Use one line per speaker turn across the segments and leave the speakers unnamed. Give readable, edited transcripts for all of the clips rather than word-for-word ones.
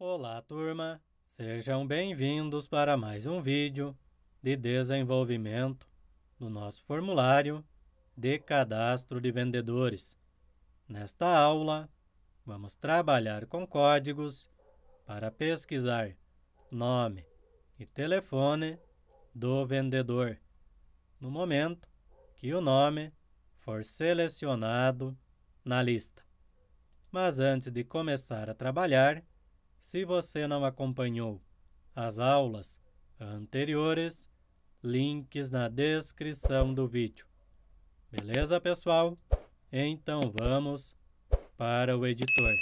Olá, turma! Sejam bem-vindos para mais um vídeo de desenvolvimento do nosso formulário de cadastro de vendedores. Nesta aula, vamos trabalhar com códigos para pesquisar nome e telefone do vendedor, no momento que o nome for selecionado na lista. Mas antes de começar a trabalhar, se você não acompanhou as aulas anteriores, links na descrição do vídeo. Beleza, pessoal? Então vamos para o editor.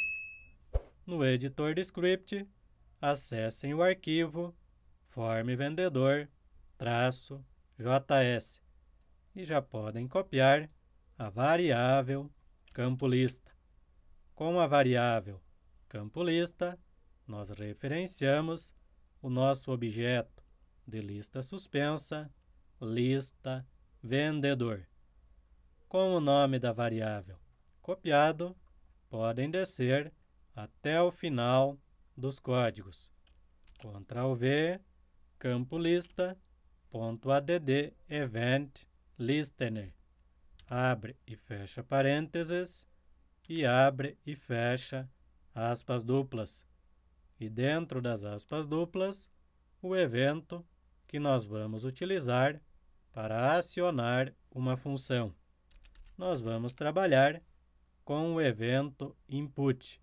No editor de script, acessem o arquivo formvendedor-js e já podem copiar a variável campo lista. Com a variável campo lista, nós referenciamos o nosso objeto de lista suspensa, lista vendedor. Com o nome da variável copiado, podem descer até o final dos códigos. Ctrl+V, campo lista, .add event listener. Abre e fecha parênteses e abre e fecha aspas duplas. E dentro das aspas duplas, o evento que nós vamos utilizar para acionar uma função. Nós vamos trabalhar com o evento input,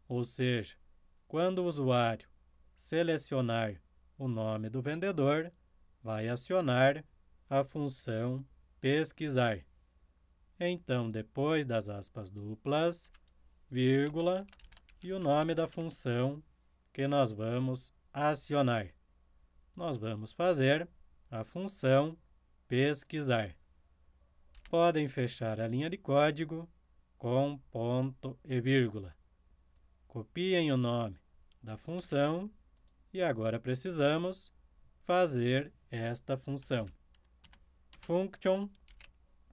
ou seja, quando o usuário selecionar o nome do vendedor, vai acionar a função pesquisar. Então, depois das aspas duplas, vírgula e o nome da função que nós vamos acionar. Nós vamos fazer a função pesquisar. Podem fechar a linha de código com ponto e vírgula. Copiem o nome da função e agora precisamos fazer esta função. Function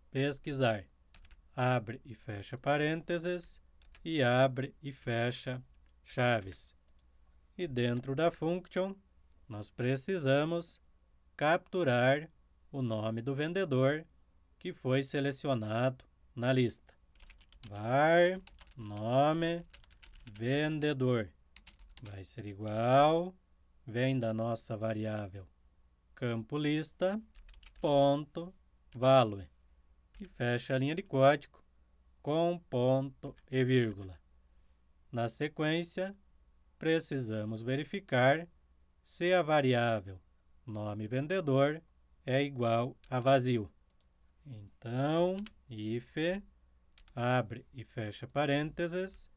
pesquisar. Abre e fecha parênteses e abre e fecha chaves. E dentro da function, nós precisamos capturar o nome do vendedor que foi selecionado na lista. Var nome vendedor vai ser igual, vem da nossa variável campo lista, ponto, value. E fecha a linha de código com ponto e vírgula. Na sequência, precisamos verificar se a variável nome vendedor é igual a vazio. Então, if abre e fecha parênteses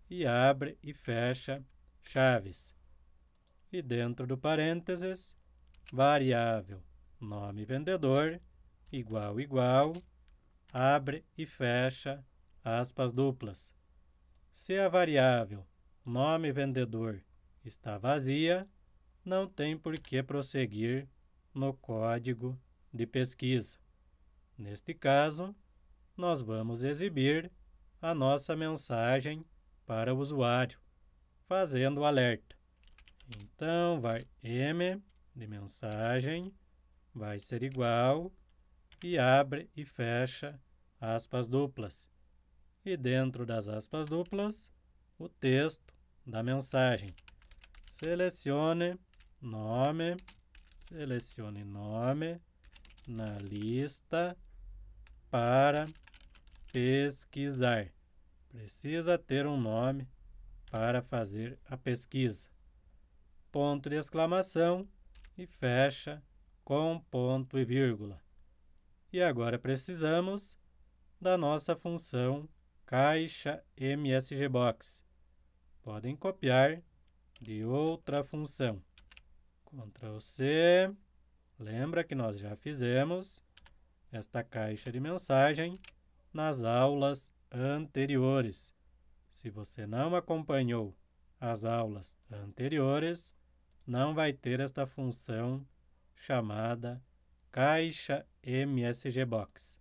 e abre e fecha chaves. E dentro do parênteses, variável nome vendedor igual, abre e fecha aspas duplas. Se a variável nome vendedor está vazia, não tem por que prosseguir no código de pesquisa. Neste caso, nós vamos exibir a nossa mensagem para o usuário, fazendo o alerta. Então, var m de mensagem vai ser igual e abre e fecha aspas duplas. E dentro das aspas duplas, o texto da mensagem. Selecione nome na lista para pesquisar. Precisa ter um nome para fazer a pesquisa. Ponto de exclamação e fecha com ponto e vírgula. E agora precisamos da nossa função caixa msgbox. Podem copiar de outra função. Ctrl+C. Lembra que nós já fizemos esta caixa de mensagem nas aulas anteriores. Se você não acompanhou as aulas anteriores, não vai ter esta função chamada caixa msgbox.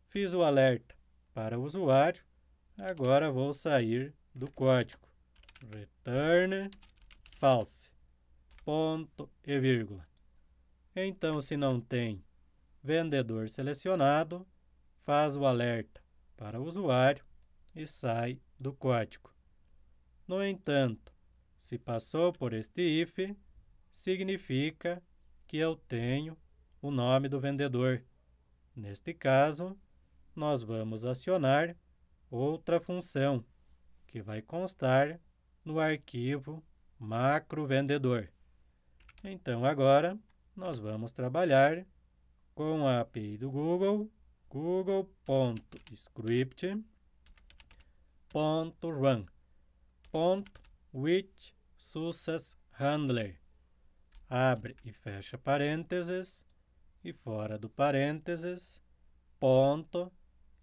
Fiz o alerta para o usuário, agora vou sair do código. return false, ponto e vírgula. Então, se não tem vendedor selecionado, faz o alerta para o usuário e sai do código. No entanto, se passou por este if, significa que eu tenho o nome do vendedor. Neste caso, nós vamos acionar outra função, que vai constar no arquivo macrovendedor. Então, agora, nós vamos trabalhar com a API do Google, google.script.run.withSuccessHandler. Abre e fecha parênteses, e fora do parênteses, ponto,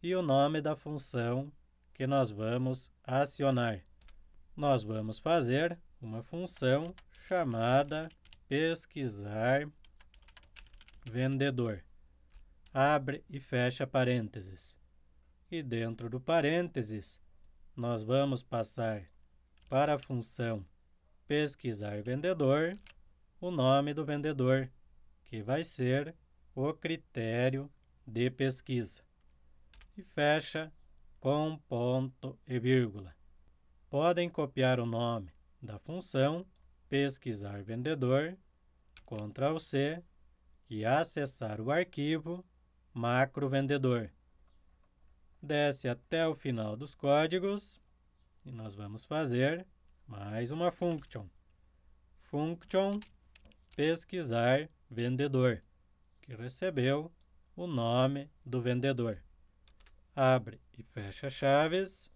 e o nome da função que nós vamos acionar. Nós vamos fazer uma função chamada pesquisar vendedor. Abre e fecha parênteses. E dentro do parênteses, nós vamos passar para a função pesquisar vendedor o nome do vendedor, que vai ser o critério de pesquisa. E fecha com ponto e vírgula. Podem copiar o nome da função pesquisar vendedor, Ctrl+C, e acessar o arquivo macrovendedor. Desce até o final dos códigos e nós vamos fazer mais uma function. Function pesquisar vendedor, que recebeu o nome do vendedor. Abre e fecha chaves,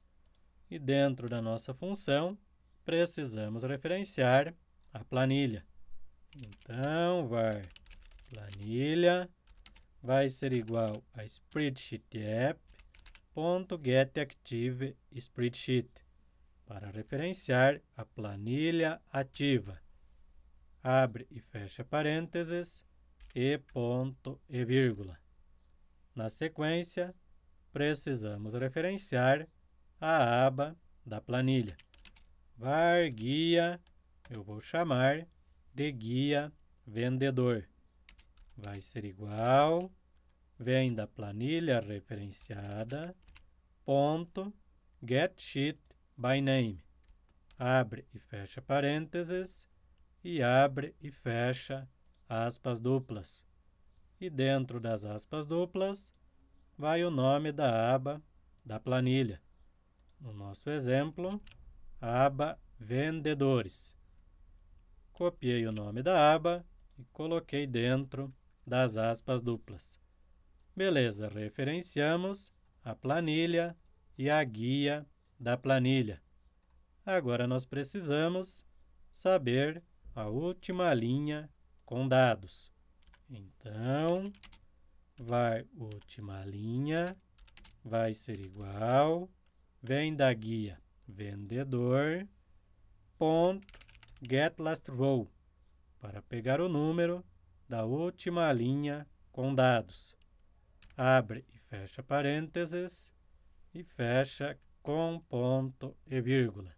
e dentro da nossa função precisamos referenciar a planilha. Então, var planilha vai ser igual a spreadsheet.getActiveSpreadsheet para referenciar a planilha ativa. Abre e fecha parênteses e ponto e vírgula. Na sequência, precisamos referenciar a aba da planilha. Var guia, eu vou chamar de guia vendedor. Vai ser igual, vem da planilha referenciada, ponto, getSheetByName. Abre e fecha parênteses e abre e fecha aspas duplas. E dentro das aspas duplas, vai o nome da aba da planilha. No nosso exemplo, aba Vendedores. Copiei o nome da aba e coloquei dentro das aspas duplas. Beleza, referenciamos a planilha e a guia da planilha. Agora nós precisamos saber a última linha com dados. Então, var última linha vai ser igual, vem da guia vendedor, ponto, getLastRow, para pegar o número da última linha com dados. Abre e fecha parênteses e fecha com ponto e vírgula.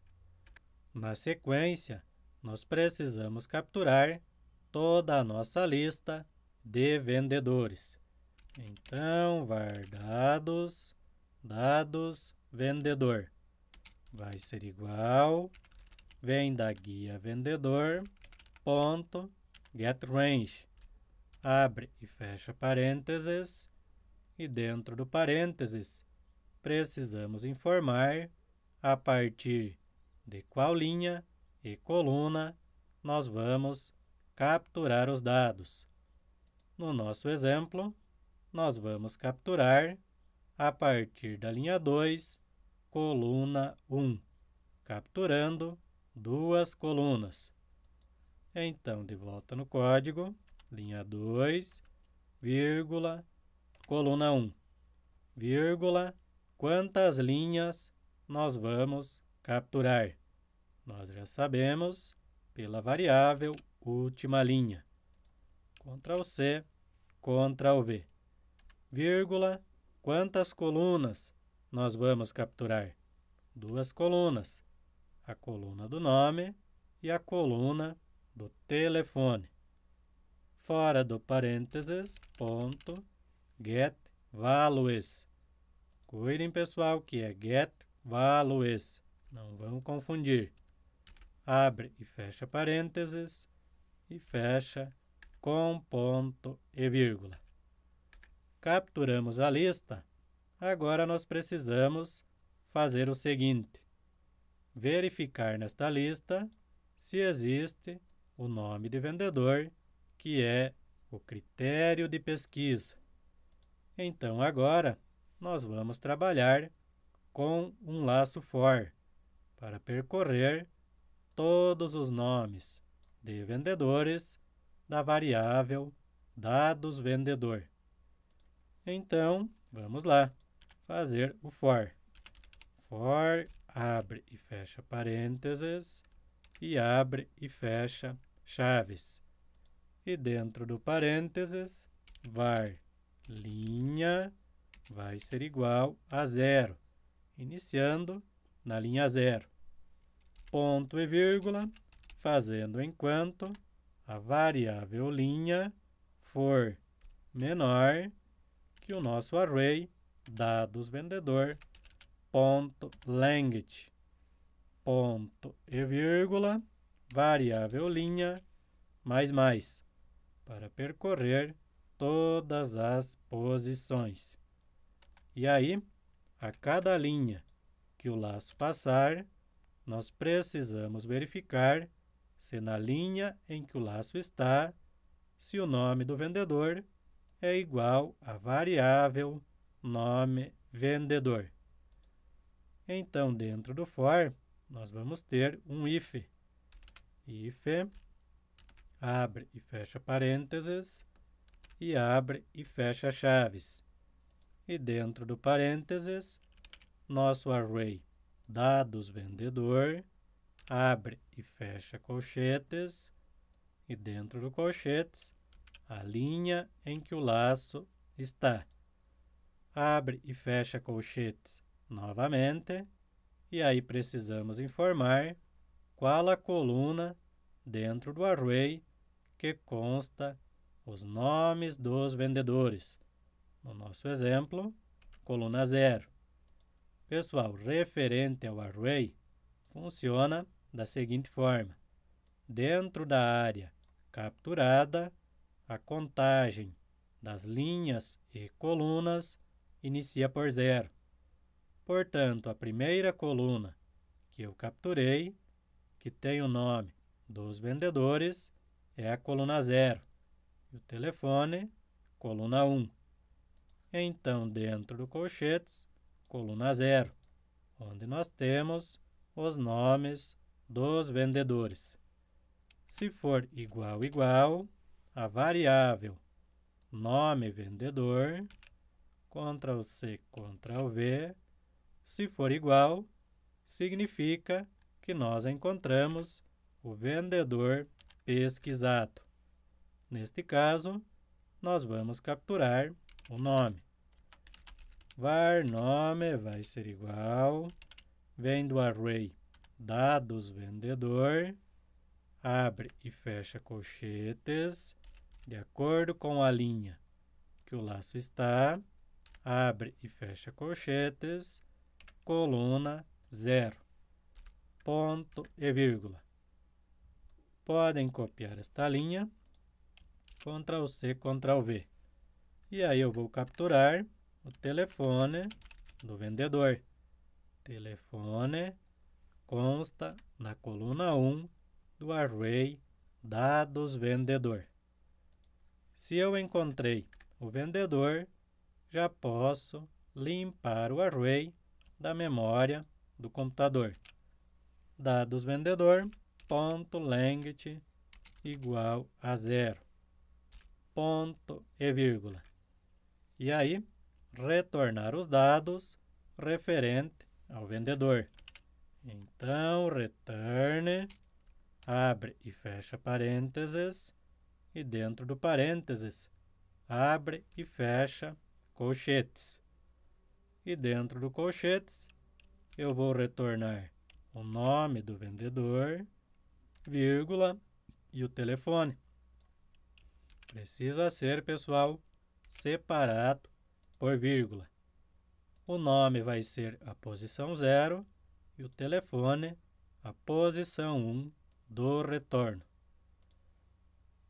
Na sequência, nós precisamos capturar toda a nossa lista de vendedores. Então, var dados vendedor vai ser igual, vem da guia vendedor, ponto, getRange. Abre e fecha parênteses, e dentro do parênteses, precisamos informar a partir de qual linha e coluna nós vamos capturar os dados. No nosso exemplo, nós vamos capturar a partir da linha 2, coluna 1, capturando duas colunas. Então, de volta no código, linha 2, vírgula, coluna 1, vírgula, quantas linhas nós vamos capturar? Nós já sabemos pela variável última linha. Ctrl+C, Ctrl+V. Vírgula, quantas colunas nós vamos capturar? Duas colunas. a coluna do nome e a coluna do telefone. Fora do parênteses, ponto, get values. Cuidem, pessoal, que é get values. Não vão confundir. Abre e fecha parênteses e fecha com ponto e vírgula. Capturamos a lista. Agora nós precisamos fazer o seguinte: verificar nesta lista se existe o nome de vendedor, que é o critério de pesquisa. Então, agora, nós vamos trabalhar com um laço for para percorrer todos os nomes de vendedores da variável dados vendedor. Então, vamos lá fazer o for. For, abre e fecha parênteses e abre e fecha chaves. E dentro do parênteses, var linha vai ser igual a 0, iniciando na linha 0. Ponto e vírgula, fazendo enquanto a variável linha for menor que o nosso array dados vendedor ponto length, ponto e vírgula, variável linha mais, para percorrer todas as posições. E aí, a cada linha que o laço passar, nós precisamos verificar se na linha em que o laço está, se o nome do vendedor é igual à variável nome vendedor. Então, dentro do for, nós vamos ter um if. If, abre e fecha parênteses, e abre e fecha chaves. E dentro do parênteses, nosso array dados vendedor, abre e fecha colchetes, e dentro do colchetes, a linha em que o laço está. Abre e fecha colchetes novamente, e aí precisamos informar qual a coluna dentro do array que consta os nomes dos vendedores. No nosso exemplo, coluna 0. Pessoal, referente ao array, funciona da seguinte forma: dentro da área capturada, a contagem das linhas e colunas inicia por 0. Portanto, a primeira coluna que eu capturei, que tem o nome dos vendedores, é a coluna 0. E o telefone, coluna 1. Então, dentro do colchetes, coluna 0, onde nós temos os nomes dos vendedores. Se for igual, a variável nome vendedor, Ctrl+C, Ctrl+V, se for igual, significa que nós encontramos o vendedor pesquisado. Neste caso, nós vamos capturar o nome. Var nome vai ser igual, vem do array dados vendedor, abre e fecha colchetes, de acordo com a linha que o laço está, abre e fecha colchetes, coluna 0, ponto e vírgula. Podem copiar esta linha, Ctrl+C, Ctrl+V. E aí eu vou capturar o telefone do vendedor. Telefone consta na coluna 1 do array dados vendedor. Se eu encontrei o vendedor, já posso limpar o array da memória do computador. Dados vendedor, ponto length igual a 0, ponto e vírgula. E aí, retornar os dados referente ao vendedor. Então, return, abre e fecha parênteses, e dentro do parênteses, abre e fecha colchetes. E dentro do colchetes, eu vou retornar o nome do vendedor, vírgula, e o telefone. Precisa ser, pessoal, separado por vírgula. O nome vai ser a posição 0 e o telefone a posição 1 do retorno.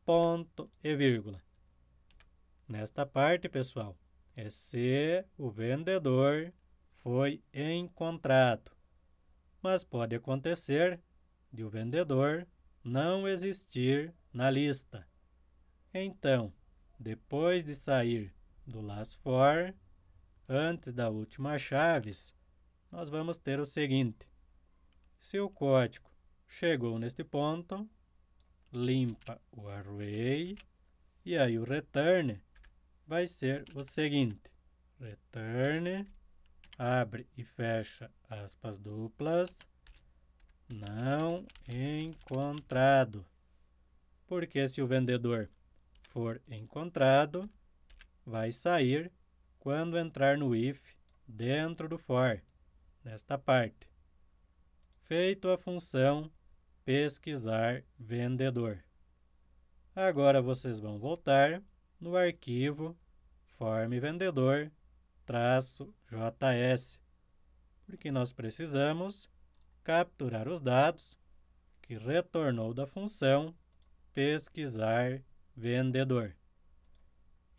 Ponto e vírgula. Nesta parte, pessoal, é se o vendedor foi encontrado. Mas pode acontecer de o vendedor não existir na lista. Então, depois de sair do last for, antes da última chaves, nós vamos ter o seguinte. Se o código chegou neste ponto, limpa o array, e aí o return vai ser o seguinte. Return, abre e fecha aspas duplas, não encontrado. Porque se o vendedor for encontrado, vai sair quando entrar no if dentro do for, nesta parte. Feito a função pesquisar vendedor. Agora vocês vão voltar no arquivo formvendedor-js, porque nós precisamos capturar os dados que retornou da função pesquisar vendedor.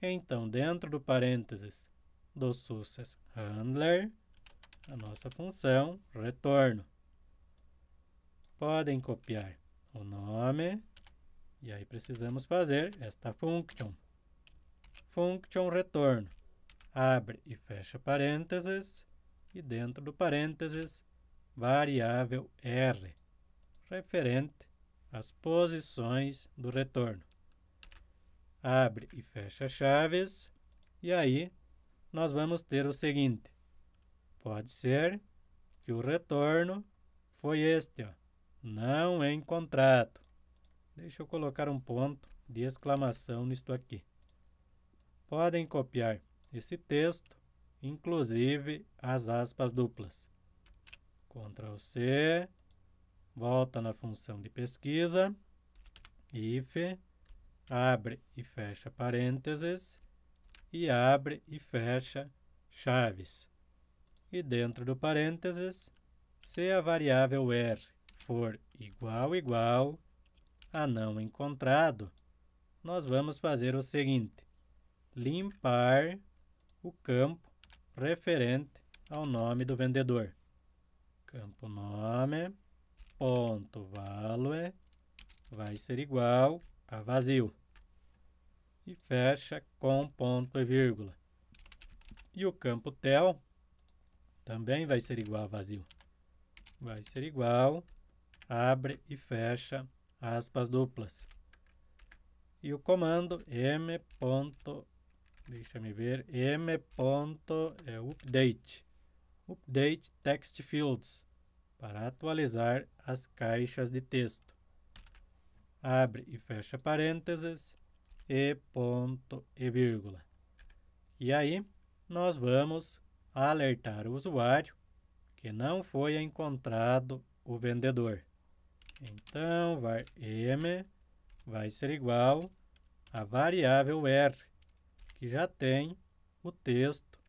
Então, dentro do parênteses do success handler, a nossa função retorno. Podem copiar o nome e aí precisamos fazer esta function. Function retorno. Abre e fecha parênteses e dentro do parênteses variável R, referente às posições do retorno. Abre e fecha chaves e aí nós vamos ter o seguinte. Pode ser que o retorno foi este, ó, não encontrado. Deixa eu colocar um ponto de exclamação nisto aqui. Podem copiar esse texto, inclusive as aspas duplas. Ctrl C, volta na função de pesquisa, if, abre e fecha parênteses e abre e fecha chaves. E dentro do parênteses, se a variável R for igual a não encontrado, nós vamos fazer o seguinte. Limpar o campo referente ao nome do vendedor. Campo nome, ponto value, vai ser igual a vazio. E fecha com ponto e vírgula. E o campo tel também vai ser igual a vazio. Vai ser igual, abre e fecha aspas duplas. E o comando update. Update text fields, para atualizar as caixas de texto. Abre e fecha parênteses e ponto e vírgula. E aí, nós vamos alertar o usuário que não foi encontrado o vendedor. Então, var m vai ser igual a variável R, que já tem o texto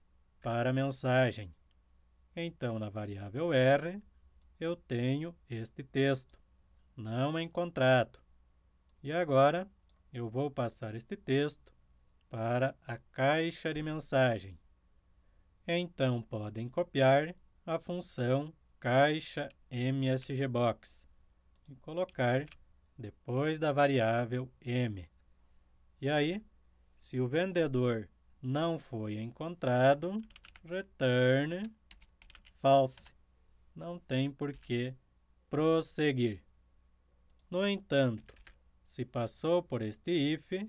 para a mensagem. Então, na variável R, eu tenho este texto, não encontrado. E agora, eu vou passar este texto para a caixa de mensagem. Então, podem copiar a função caixa msgbox e colocar depois da variável m. E aí, se o vendedor não foi encontrado, return false. Não tem por que prosseguir. No entanto, se passou por este if,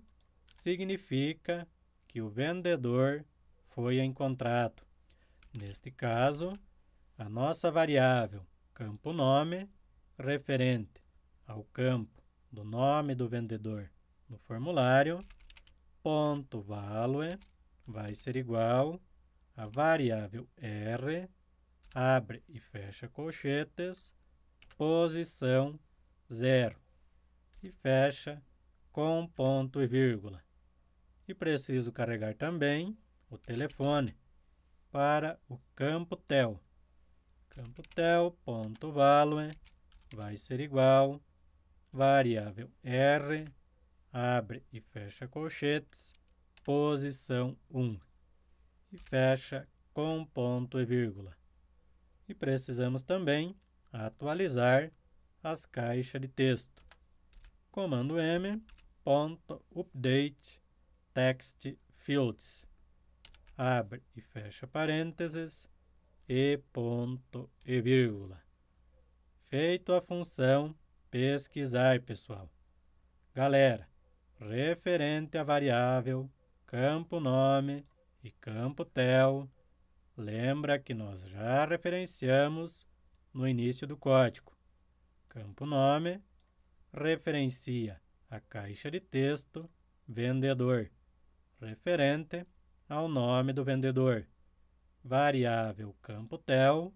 significa que o vendedor foi encontrado. Neste caso, a nossa variável campo nome, referente ao campo do nome do vendedor no formulário, ponto value, vai ser igual a variável R, abre e fecha colchetes, posição 0 e fecha com ponto e vírgula. E preciso carregar também o telefone para o campo tel. Campo tel.value vai ser igual variável R, abre e fecha colchetes, posição 1 e fecha com ponto e vírgula. E precisamos também atualizar as caixas de texto. Comando M, .update text fields, abre e fecha parênteses e ponto e vírgula. Feito a função pesquisar, pessoal. Galera, referente à variável campo nome e campo tel, lembra que nós já referenciamos no início do código. Campo nome referencia a caixa de texto vendedor, referente ao nome do vendedor. Variável campo tel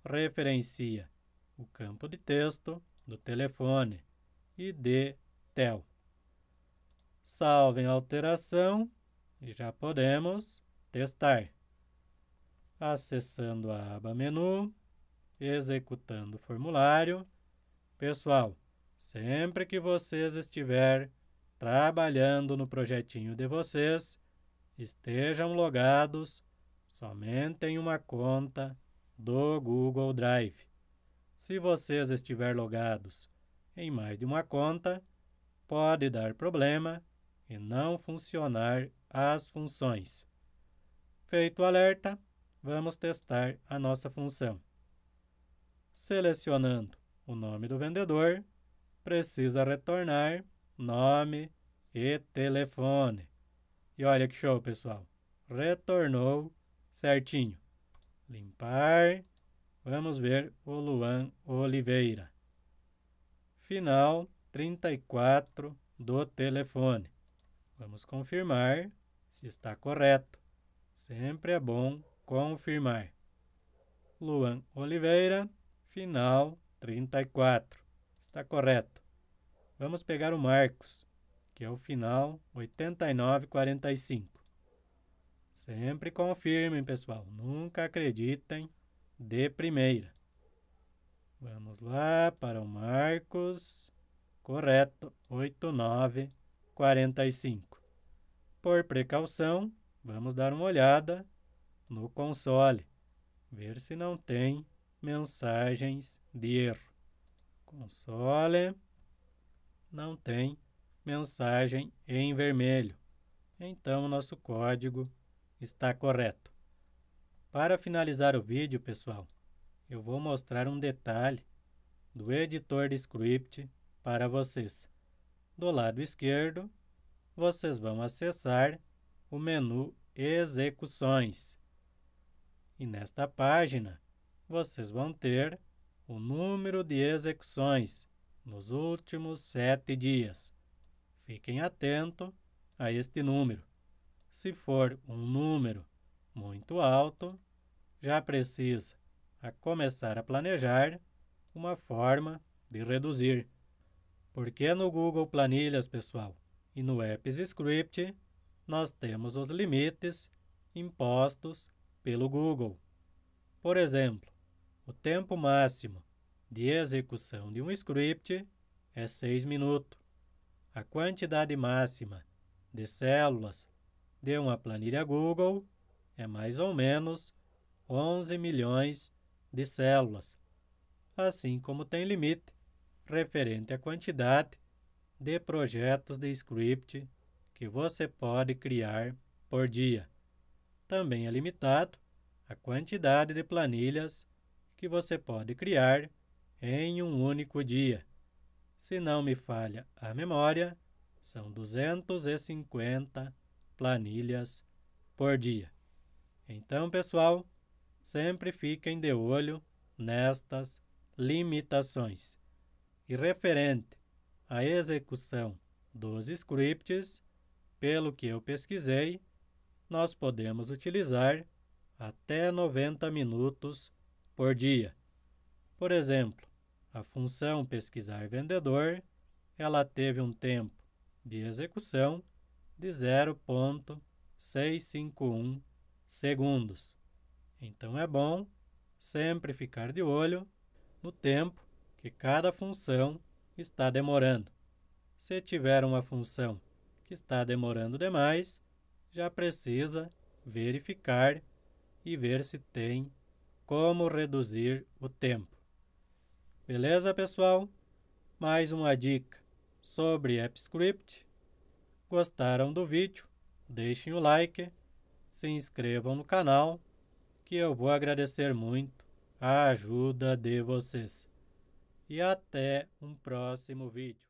referencia o campo de texto do telefone, ID tel. Salvem a alteração e já podemos testar. Acessando a aba menu, executando o formulário. Pessoal, sempre que vocês estiverem trabalhando no projetinho de vocês, estejam logados somente em uma conta do Google Drive. Se vocês estiverem logados em mais de uma conta, pode dar problema e não funcionar as funções. Feito o alerta, vamos testar a nossa função. Selecionando o nome do vendedor, precisa retornar nome e telefone. E olha que show, pessoal! Retornou certinho. Limpar. Vamos ver o Luan Oliveira. Final 34 do telefone. Vamos confirmar se está correto. Sempre é bom confirmar. Luan Oliveira, final 34. Está correto. Vamos pegar o Marcos, que é o final 8945. Sempre confirmem, pessoal. Nunca acreditem de primeira. Vamos lá para o Marcos. Correto, 8945. Por precaução, vamos dar uma olhada no console. Ver se não tem mensagens de erro. Console. Não tem mensagem em vermelho. Então, nosso código está correto. Para finalizar o vídeo, pessoal, eu vou mostrar um detalhe do editor de script para vocês. Do lado esquerdo, vocês vão acessar o menu Execuções. E nesta página, vocês vão ter o número de execuções nos últimos 7 dias. Fiquem atentos a este número. Se for um número muito alto, já precisa começar a planejar uma forma de reduzir. Porque no Google Planilhas, pessoal, e no Apps Script, nós temos os limites impostos pelo Google. Por exemplo, o tempo máximo de execução de um script é 6 minutos. A quantidade máxima de células de uma planilha Google é mais ou menos 11 milhões de células, assim como tem limite referente à quantidade de projetos de script que você pode criar por dia. Também é limitado a quantidade de planilhas que você pode criar em um único dia. Se não me falha a memória, são 250 planilhas por dia. Então, pessoal, sempre fiquem de olho nestas limitações. E referente à execução dos scripts, pelo que eu pesquisei, nós podemos utilizar até 90 minutos por dia. Por exemplo, A função pesquisar vendedor, ela teve um tempo de execução de 0,651 segundos. Então é bom sempre ficar de olho no tempo que cada função está demorando. Se tiver uma função que está demorando demais, já precisa verificar e ver se tem como reduzir o tempo. Beleza, pessoal? Mais uma dica sobre AppScript. Gostaram do vídeo? Deixem o like, se inscrevam no canal, que eu vou agradecer muito a ajuda de vocês. E até um próximo vídeo.